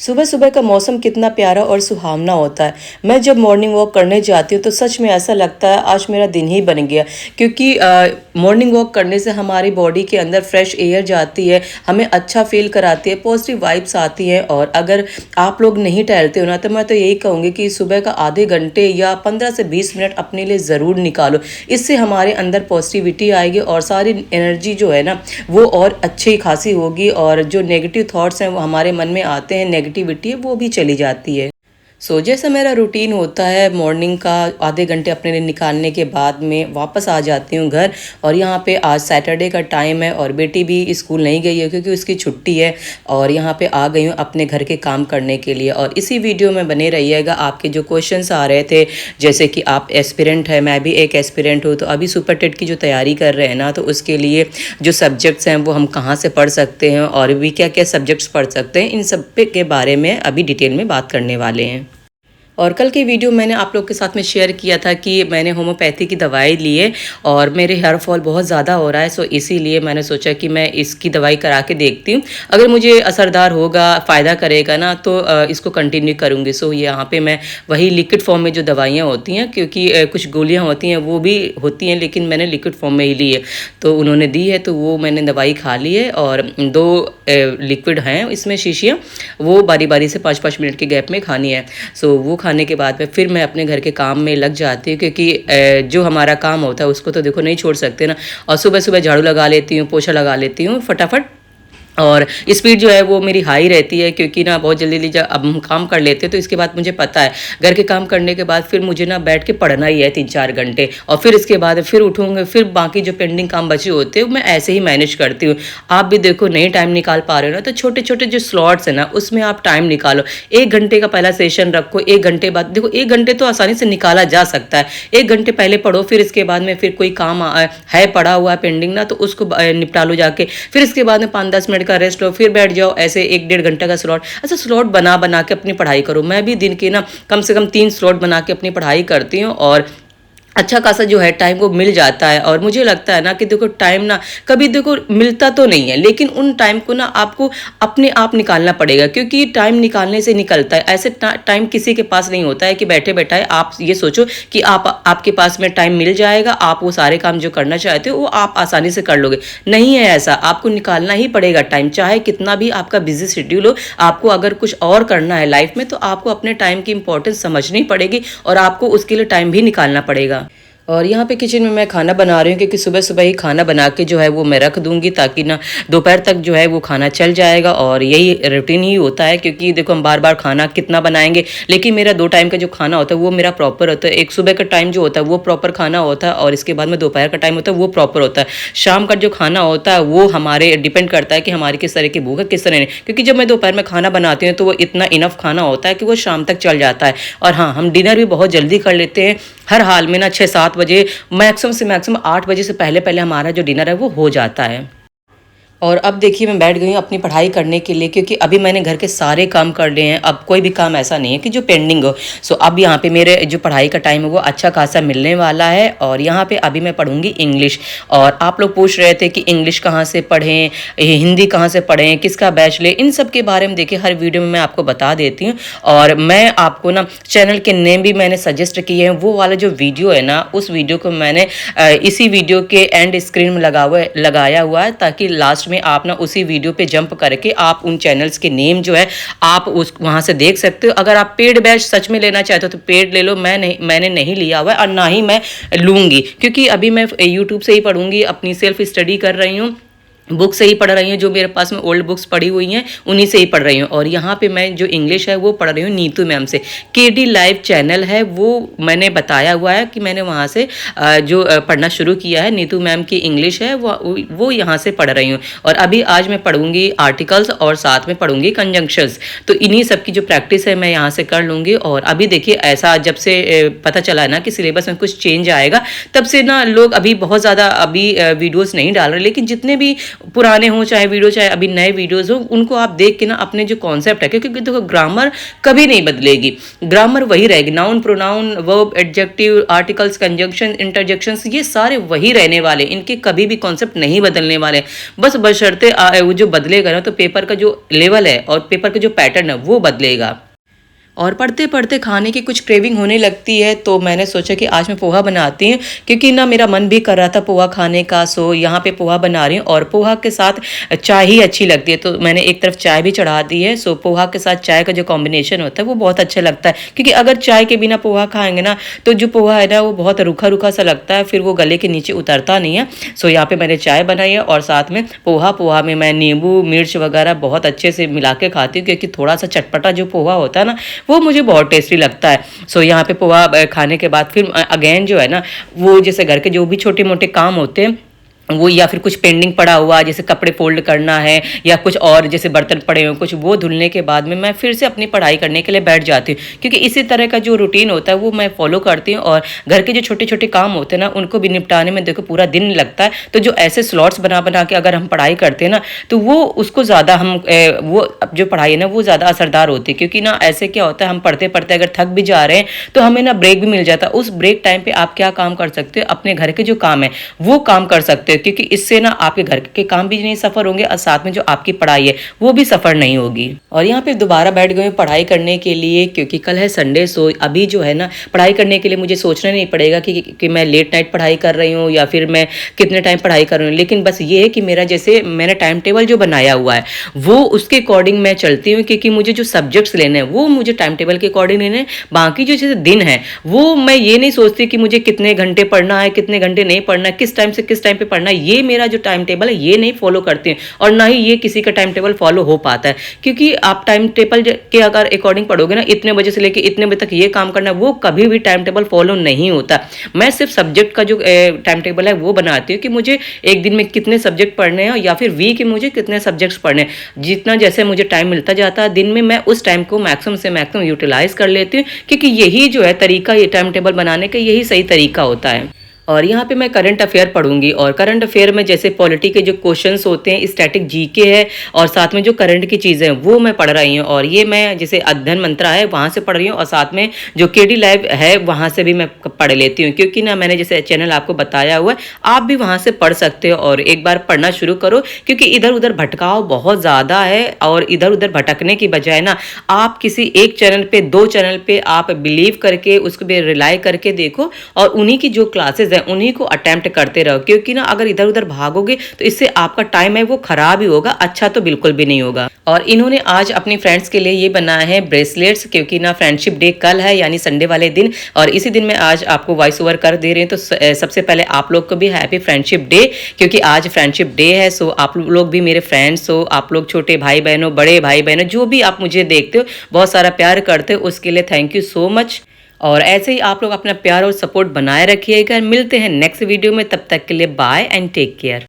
सुबह सुबह का मौसम कितना प्यारा और सुहावना होता है। मैं जब मॉर्निंग वॉक करने जाती हूँ तो सच में ऐसा लगता है आज मेरा दिन ही बन गया, क्योंकि मॉर्निंग वॉक करने से हमारी बॉडी के अंदर फ्रेश एयर जाती है, हमें अच्छा फील कराती है, पॉजिटिव वाइब्स आती हैं। और अगर आप लोग नहीं टहलते हो ना, तो मैं तो यही कहूँगी कि सुबह का आधे घंटे या 15 से 20 मिनट अपने लिए ज़रूर निकालो। इससे हमारे अंदर पॉजिटिविटी आएगी और सारी एनर्जी जो है ना वो और अच्छी खासी होगी, और जो नेगेटिव थॉट्स हैं वो हमारे मन में आते हैं, नेगेटिविटी है वो भी चली जाती है। जैसा मेरा रूटीन होता है मॉर्निंग का, आधे घंटे अपने लिए निकालने के बाद में वापस आ जाती हूँ घर। और यहाँ पे आज सैटरडे का टाइम है और बेटी भी स्कूल नहीं गई है क्योंकि उसकी छुट्टी है, और यहाँ पे आ गई हूँ अपने घर के काम करने के लिए। और इसी वीडियो में बने रहिएगा। आपके जो क्वेश्चंस आ रहे थे, जैसे कि आप एस्पिरेंट है, मैं भी एक एस्पिरेंट हूँ, तो अभी सुपर टेट की जो तैयारी कर रहे हैं ना, तो उसके लिए जो सब्जेक्ट्स हैं वो हम कहाँ से पढ़ सकते हैं और भी क्या क्या सब्जेक्ट्स पढ़ सकते हैं, इन सब के बारे में अभी डिटेल में बात करने वाले हैं। और कल की वीडियो मैंने आप लोग के साथ में शेयर किया था कि मैंने होम्योपैथी की दवाई ली है और मेरे हेयर फॉल बहुत ज़्यादा हो रहा है। इसीलिए मैंने सोचा कि मैं इसकी दवाई करा के देखती हूँ, अगर मुझे असरदार होगा, फ़ायदा करेगा ना, तो इसको कंटिन्यू करूँगी। यहाँ पे मैं वही लिक्विड फॉर्म में जो दवाइयाँ होती हैं, क्योंकि कुछ गोलियाँ होती हैं वो भी होती हैं, लेकिन मैंने लिक्विड फॉर्म में ही ली है, तो उन्होंने दी है तो वो मैंने दवाई खा ली है। और 2 लिक्विड हैं इसमें शीशियाँ, वो बारी बारी से 5-5 मिनट के गैप में खानी है। वो खाने के बाद में फिर मैं अपने घर के काम में लग जाती हूँ, क्योंकि जो हमारा काम होता है उसको तो देखो नहीं छोड़ सकते ना। और सुबह सुबह झाड़ू लगा लेती हूँ, पोछा लगा लेती हूँ फटाफट। और स्पीड जो है वो मेरी हाई रहती है, क्योंकि ना बहुत जल्दी जल्दी अब हम काम कर लेते हैं, तो इसके बाद मुझे पता है घर के काम करने के बाद फिर मुझे ना बैठ के पढ़ना ही है 3-4 घंटे, और फिर इसके बाद फिर उठूँगे, फिर बाकी जो पेंडिंग काम बचे होते हैं मैं ऐसे ही मैनेज करती हूँ। आप भी देखो नहीं टाइम निकाल पा रहे हो ना, तो छोटे छोटे जो स्लॉट्स हैं ना उसमें आप टाइम निकालो। 1 घंटे का पहला सेशन रखो, 1 घंटे बाद देखो, 1 घंटे तो आसानी से निकाला जा सकता है। 1 घंटे पहले पढ़ो, फिर इसके बाद में फिर कोई काम है पड़ा हुआ है पेंडिंग ना, तो उसको निपटा लो जाके। फिर इसके बाद में 5-10 मिनट का रेस्ट लो, फिर बैठ जाओ, ऐसे 1-1.5 घंटे का स्लॉट। अच्छा, स्लॉट बना बना के अपनी पढ़ाई करो। मैं भी दिन के ना कम से कम 3 स्लॉट बना के अपनी पढ़ाई करती हूँ, और अच्छा खासा जो है टाइम वो मिल जाता है। और मुझे लगता है ना कि देखो टाइम ना कभी देखो मिलता तो नहीं है, लेकिन उन टाइम को ना आपको अपने आप निकालना पड़ेगा, क्योंकि टाइम निकालने से निकलता है। ऐसे टाइम किसी के पास नहीं होता है कि बैठे बैठाए आप ये सोचो कि आपके पास में टाइम मिल जाएगा, आप वो सारे काम जो करना चाहते हो वो आप आसानी से कर लोगे। नहीं है ऐसा, आपको निकालना ही पड़ेगा टाइम, चाहे कितना भी आपका बिजी शेड्यूल हो। आपको अगर कुछ और करना है लाइफ में, तो आपको अपने टाइम की इंपॉर्टेंस समझनी पड़ेगी, और आपको उसके लिए टाइम भी निकालना पड़ेगा। और यहाँ पे किचन में मैं खाना बना रही हूँ, क्योंकि सुबह सुबह ही खाना बना के जो है वो मैं रख दूँगी, ताकि ना दोपहर तक जो है वो खाना चल जाएगा। और यही रूटीन ही होता है, क्योंकि देखो हम बार बार खाना कितना बनाएंगे, लेकिन मेरा 2 टाइम का जो खाना होता है वो मेरा प्रॉपर होता है। एक सुबह का टाइम जो होता है वो प्रॉपर खाना होता है, और इसके बाद में दोपहर का टाइम होता है वो प्रॉपर होता है। शाम का जो खाना होता है वो हमारे डिपेंड करता है कि हमारी किस तरह की भूख है, किस तरह नहीं, क्योंकि जब मैं दोपहर में खाना बनाती हूँ तो वो इतना इनफ खाना होता है कि वो शाम तक चल जाता है। और हाँ, हम डिनर भी बहुत जल्दी कर लेते हैं, हर हाल में ना 6-7 बजे, मैक्सिमम से मैक्सिमम 8 बजे से पहले पहले हमारा जो डिनर है वो हो जाता है। और अब देखिए मैं बैठ गई हूँ अपनी पढ़ाई करने के लिए, क्योंकि अभी मैंने घर के सारे काम कर लिए हैं। अब कोई भी काम ऐसा नहीं है कि जो पेंडिंग हो। अब यहाँ पे मेरे जो पढ़ाई का टाइम है वो अच्छा खासा मिलने वाला है। और यहाँ पे अभी मैं पढ़ूंगी इंग्लिश। और आप लोग पूछ रहे थे कि इंग्लिश कहाँ से पढ़ें, हिंदी कहाँ से पढ़ें, किसका बैच लें, इन सब के बारे में देखिए हर वीडियो में मैं आपको बता देती हूँ। और मैं आपको ना चैनल के नेम भी मैंने सजेस्ट किए हैं, वो वाला जो वीडियो है ना, उस वीडियो को मैंने इसी वीडियो के एंड स्क्रीन में लगाया हुआ है, ताकि लास्ट में आप ना उसी वीडियो पे जंप करके आप उन चैनल्स के नेम जो है आप उस वहां से देख सकते हो। अगर आप पेड बैच सच में लेना चाहते हो तो पेड ले लो, मैंने नहीं लिया हुआ है, और ना ही मैं लूंगी, क्योंकि अभी मैं यूट्यूब से ही पढ़ूंगी, अपनी सेल्फ स्टडी कर रही हूँ, बुक से ही पढ़ रही हूँ। जो मेरे पास में ओल्ड बुक्स पढ़ी हुई हैं उन्हीं से ही पढ़ रही हूँ। और यहाँ पे मैं जो इंग्लिश है वो पढ़ रही हूँ नीतू मैम से। केडी लाइव चैनल है, वो मैंने बताया हुआ है कि मैंने वहाँ से जो पढ़ना शुरू किया है। नीतू मैम की इंग्लिश है वो यहाँ से पढ़ रही हूँ। और अभी आज मैं पढ़ूंगी आर्टिकल्स और साथ में पढ़ूंगी कंजंक्शंस, तो इन्हीं सब की जो प्रैक्टिस है मैं यहाँ से कर लूँगी। और अभी देखिए ऐसा जब से पता चला है ना कि सिलेबस में कुछ चेंज आएगा, तब से ना लोग अभी बहुत ज़्यादा अभी वीडियोज़ नहीं डाल रहे, लेकिन जितने भी पुराने हों चाहे वीडियो, चाहे अभी नए वीडियोज़ हो, उनको आप देख के ना अपने जो कॉन्सेप्ट है, क्योंकि देखो ग्रामर कभी नहीं बदलेगी, ग्रामर वही रहेगी, noun, pronoun, verb, adjective, articles, conjunction, interjections, ये सारे वही रहने वाले, इनके कभी भी कॉन्सेप्ट नहीं बदलने वाले। बस बशर्ते वो जो बदलेगा ना, तो पेपर का जो लेवल है और पेपर का जो पैटर्न है वो बदलेगा। और पढ़ते पढ़ते खाने की कुछ क्रेविंग होने लगती है, तो मैंने सोचा कि आज मैं पोहा बनाती हूँ, क्योंकि ना मेरा मन भी कर रहा था पोहा खाने का। सो यहाँ पे पोहा बना रही हूँ और पोहा के साथ चाय ही अच्छी लगती है, तो मैंने एक तरफ चाय भी चढ़ा दी है। सो पोहा के साथ चाय का जो कॉम्बिनेशन होता है वो बहुत अच्छा लगता है, क्योंकि अगर चाय के बिना पोहा खाएंगे ना, तो जो पोहा है ना वो बहुत रूखा रूखा सा लगता है, फिर वो गले के नीचे उतरता नहीं है। सो यहाँ पे मैंने चाय बनाई है और साथ में पोहा में मैं नींबू मिर्च वगैरह बहुत अच्छे से मिला के खाती हूँ, क्योंकि थोड़ा सा चटपटा जो पोहा होता है ना, वो मुझे बहुत टेस्टी लगता है। सो यहाँ पे पोहा खाने के बाद फिर अगेन जो है ना, वो जैसे घर के जो भी छोटे मोटे काम होते हैं वो, या फिर कुछ पेंडिंग पड़ा हुआ जैसे कपड़े फोल्ड करना है या कुछ और जैसे बर्तन पड़े हुए कुछ, वो धुलने के बाद में मैं फिर से अपनी पढ़ाई करने के लिए बैठ जाती हूँ, क्योंकि इसी तरह का जो रूटीन होता है वो मैं फॉलो करती हूँ। और घर के जो छोटे छोटे काम होते हैं ना, उनको भी निपटाने में देखो पूरा दिन लगता है, तो जो ऐसे स्लॉट्स बना बना के अगर हम पढ़ाई करते हैं ना, तो वो उसको ज़्यादा हम वो जो पढ़ाई है ना वो ज़्यादा असरदार होती है। क्योंकि ना ऐसे क्या होता है, हम पढ़ते पढ़ते अगर थक भी जा रहे हैं तो हमें ना ब्रेक भी मिल जाता है। उस ब्रेक टाइम पे आप क्या काम कर सकते हो, अपने घर के जो काम है वो काम कर सकते हो, क्योंकि इससे ना आपके घर के काम भी नहीं सफर होंगे और साथ में जो आपकी पढ़ाई है वो भी सफर नहीं होगी। और यहाँ पे दोबारा बैठ गए पढ़ाई करने के लिए, क्योंकि कल है संडे। सो अभी जो है ना पढ़ाई करने के लिए मुझे सोचना नहीं पड़ेगा कि मैं लेट नाइट पढ़ाई कर रही हूँ या फिर मैं कितने टाइम पढ़ाई कर रही हूँ। लेकिन बस ये है कि मेरा जैसे मैंने टाइम टेबल जो बनाया हुआ है वो उसके अकॉर्डिंग मैं चलती हूँ, क्योंकि मुझे जो सब्जेक्ट्स लेने हैं वो मुझे टाइम टेबल के अकॉर्डिंग लेने हैं। बाकी जो जैसे दिन है वो मैं ये नहीं सोचती कि मुझे कितने घंटे पढ़ना है, कितने घंटे नहीं पढ़ना है, किस टाइम से किस टाइम पे पढ़ना है, ये मेरा जो टाइम टेबल है ये नहीं फॉलो करते हैं। और ना ही ये किसी का टाइम टेबल फॉलो हो पाता है, क्योंकि आप टाइम टेबल के अगर अकॉर्डिंग पढ़ोगे ना, इतने बजे से लेकर इतने बजे तक ये काम करना है, वो कभी भी टाइम टेबल फॉलो नहीं होता। मैं सिर्फ सब्जेक्ट का जो टाइम टेबल है वो बनाती हूँ कि मुझे एक दिन में कितने सब्जेक्ट पढ़ने हैं या फिर वीक में मुझे कितने सब्जेक्ट्स पढ़ने हैं। जितना जैसे मुझे टाइम मिलता जाता है दिन में, मैं उस टाइम को मैक्सिमम से मैक्सिमम यूटिलाइज कर लेती हूँ, क्योंकि यही जो है तरीका, ये टाइम टेबल बनाने का यही सही तरीका होता है। और यहाँ पे मैं करंट अफेयर पढ़ूंगी, और करंट अफेयर में जैसे पॉलिटी के जो क्वेश्चंस होते हैं, स्टैटिक जीके है और साथ में जो करंट की चीज़ें हैं वो मैं पढ़ रही हूँ। और ये मैं जैसे अध्ययन मंत्रा है वहाँ से पढ़ रही हूँ, और साथ में जो केडी लाइव है वहाँ से भी मैं पढ़ लेती हूँ, क्योंकि ना मैंने जैसे चैनल आपको बताया हुआ है, आप भी वहाँ से पढ़ सकते हो। और एक बार पढ़ना शुरू करो, क्योंकि इधर उधर भटकाव बहुत ज़्यादा है, और इधर उधर भटकने की बजाय ना आप किसी एक चैनल पे, दो चैनल पे आप बिलीव करके उसको भी रिलाई करके देखो, और उन्हीं की जो क्लासेस उन्हीं को अटेम्प्ट करते रहो। क्योंकि ना अगर इधर उधर भागोगे तो इससे आपका टाइम है वो खराब ही होगा, अच्छा तो बिल्कुल भी नहीं होगा। और इन्होंने आज अपनी फ्रेंड्स के लिए ये बनाया है ब्रेसलेट्स, क्योंकि ना फ्रेंडशिप डे कल है यानी संडे वाले दिन, और इसी दिन में आज आपको वॉइस ओवर कर दे रहे हैं। तो सबसे पहले आप लोग को भी हैप्पी फ्रेंडशिप डे, क्योंकि आज फ्रेंडशिप डे है। सो आप लोग भी मेरे फ्रेंड्स हो, आप लोग छोटे भाई बहनों, बड़े भाई बहनों, जो भी आप मुझे देखते हो, बहुत सारा प्यार करते हो, उसके लिए थैंक यू सो मच। और ऐसे ही आप लोग अपना प्यार और सपोर्ट बनाए रखिएगा। मिलते हैं नेक्स्ट वीडियो में, तब तक के लिए बाय एंड टेक केयर।